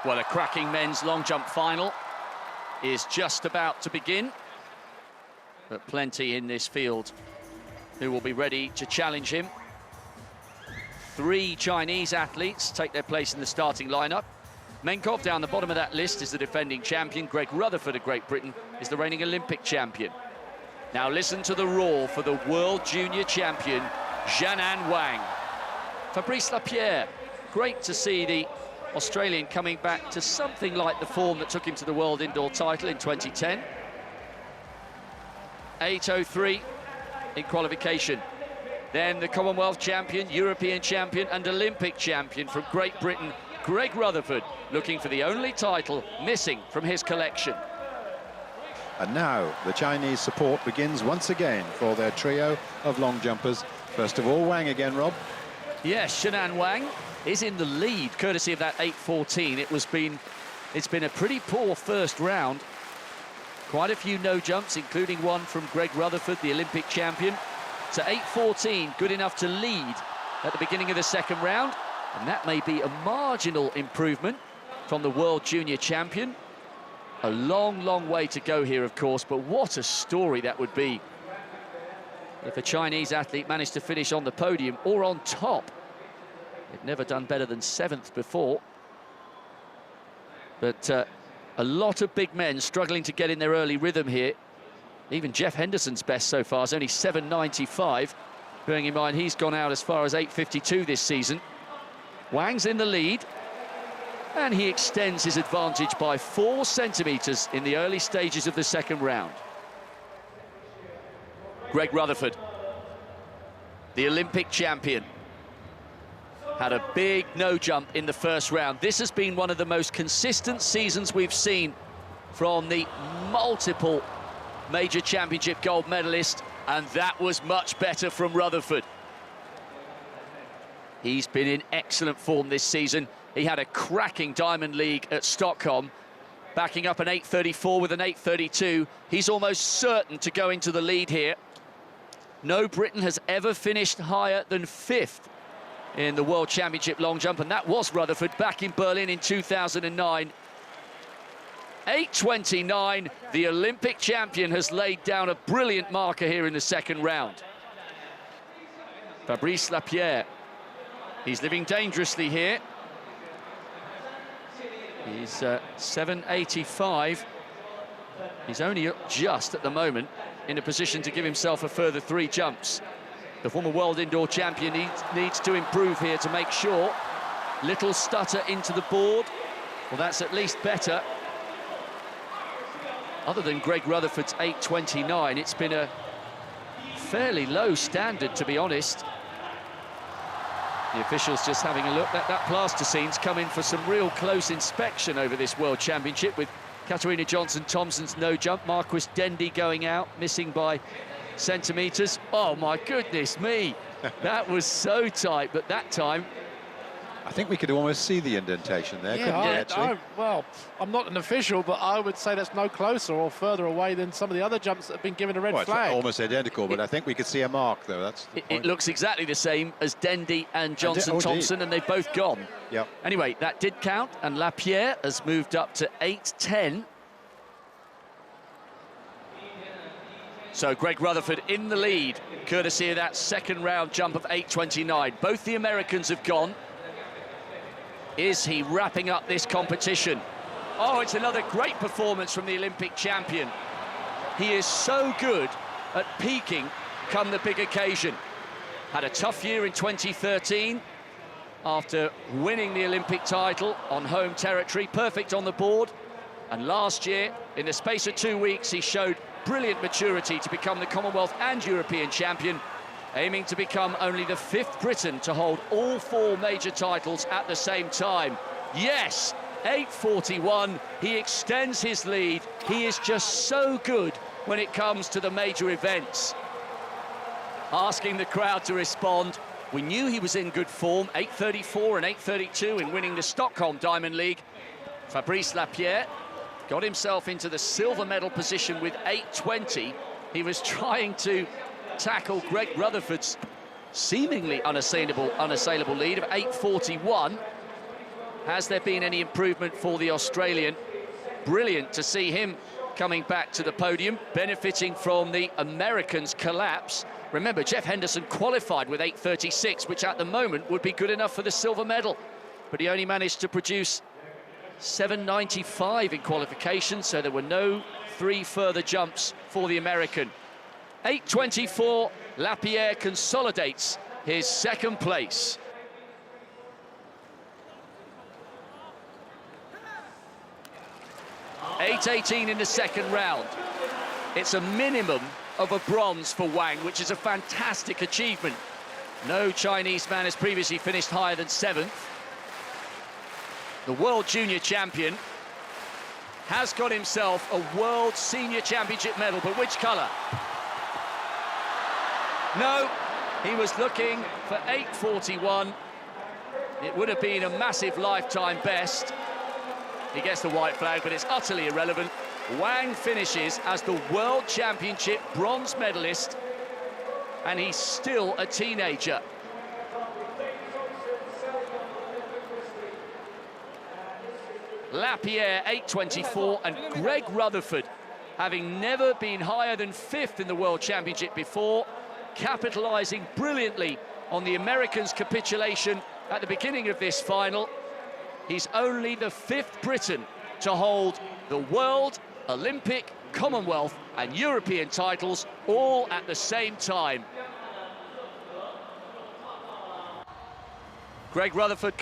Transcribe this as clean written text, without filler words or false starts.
Well, a cracking men's long jump final is just about to begin, but plenty in this field who will be ready to challenge him. 3 Chinese athletes take their place in the starting lineup. Menkov down the bottom of that list is the defending champion. Greg Rutherford of Great Britain is the reigning Olympic champion. Now listen to the roar for the world junior champion, Jianan Wang. Fabrice Lapierre, great to see the Australian coming back to something like the form that took him to the world indoor title in 2010. 8:03 in qualification. Then the Commonwealth champion, European champion and Olympic champion from Great Britain, Greg Rutherford, looking for the only title missing from his collection. And now the Chinese support begins once again for their trio of long jumpers. First of all, Wang again, Rob. Yes, Jianan Wang is in the lead, courtesy of that 8:14. It's been a pretty poor first round. Quite a few no jumps, including one from Greg Rutherford, the Olympic champion. So 8:14, good enough to lead at the beginning of the second round. And that may be a marginal improvement from the world junior champion. A long, long way to go here, of course, but what a story that would be if a Chinese athlete managed to finish on the podium or on top. They've never done better than 7th before. But a lot of big men struggling to get in their early rhythm here. Even Jeff Henderson's best so far is only 7:95. Bearing in mind he's gone out as far as 8:52 this season. Wang's in the lead, and he extends his advantage by 4 centimetres in the early stages of the second round. Greg Rutherford, the Olympic champion, had a big no jump in the first round. This has been one of the most consistent seasons we've seen from the multiple major championship gold medalist, and that was much better from Rutherford. He's been in excellent form this season. He had a cracking Diamond League at Stockholm, backing up an 8:34 with an 8:32. He's almost certain to go into the lead here. No Briton has ever finished higher than 5th in the World Championship long jump, and that was Rutherford back in Berlin in 2009. 8:29, the Olympic champion has laid down a brilliant marker here in the second round. Fabrice Lapierre, he's living dangerously here. He's 7:85. He's only just at the moment in a position to give himself a further 3 jumps. The former world indoor champion needs to improve here to make sure. Little stutter into the board. Well, that's at least better. Other than Greg Rutherford's 8:29, it's been a fairly low standard, to be honest. The officials just having a look at that plasticene's come in for some real close inspection over this World Championship, with Katarina Johnson-Thompson's no jump, Marquis Dendy going out, missing by centimetres. Oh, my goodness me. That was so tight, but that time... I think we could almost see the indentation there, couldn't we, actually? Well, I'm not an official, but I would say that's no closer or further away than some of the other jumps that have been given a red flag. It's almost identical, but I think we could see a mark, though. That's the point. It looks exactly the same as Dendy and Johnson-Thompson, and they've both gone. Yep. Anyway, that did count, and Lapierre has moved up to 8:10. So Greg Rutherford in the lead, courtesy of that second round jump of 8:29. Both the Americans have gone. Is he wrapping up this competition? Oh, it's another great performance from the Olympic champion. He is so good at peaking come the big occasion. Had a tough year in 2013 after winning the Olympic title on home territory, perfect on the board. And last year, in the space of 2 weeks, he showed brilliant maturity to become the Commonwealth and European champion, aiming to become only the 5th Briton to hold all 4 major titles at the same time. Yes, 8:41, he extends his lead. He is just so good when it comes to the major events. Asking the crowd to respond. We knew he was in good form, 8:34 and 8:32 in winning the Stockholm Diamond League. Fabrice Lapierre got himself into the silver medal position with 8:20. He was trying to tackle Greg Rutherford's seemingly unassailable lead of 8:41. Has there been any improvement for the Australian? Brilliant to see him coming back to the podium, benefiting from the Americans' collapse. Remember, Jeff Henderson qualified with 8:36, which at the moment would be good enough for the silver medal. But he only managed to produce 7:95 in qualification, so there were no 3 further jumps for the American. 8:24, Lapierre consolidates his second place. 8:18 in the second round. It's a minimum of a bronze for Wang, which is a fantastic achievement. No Chinese man has previously finished higher than 7th. The world junior champion has got himself a world senior championship medal, but which colour? No, he was looking for 8:41. It would have been a massive lifetime best. He gets the white flag, but it's utterly irrelevant. Wang finishes as the World Championship bronze medalist, and he's still a teenager. Lapierre 8:24, and Greg Rutherford, having never been higher than 5th in the World Championship before, capitalising brilliantly on the Americans' capitulation at the beginning of this final. He's only the 5th Briton to hold the World, Olympic, Commonwealth and European titles all at the same time. Greg Rutherford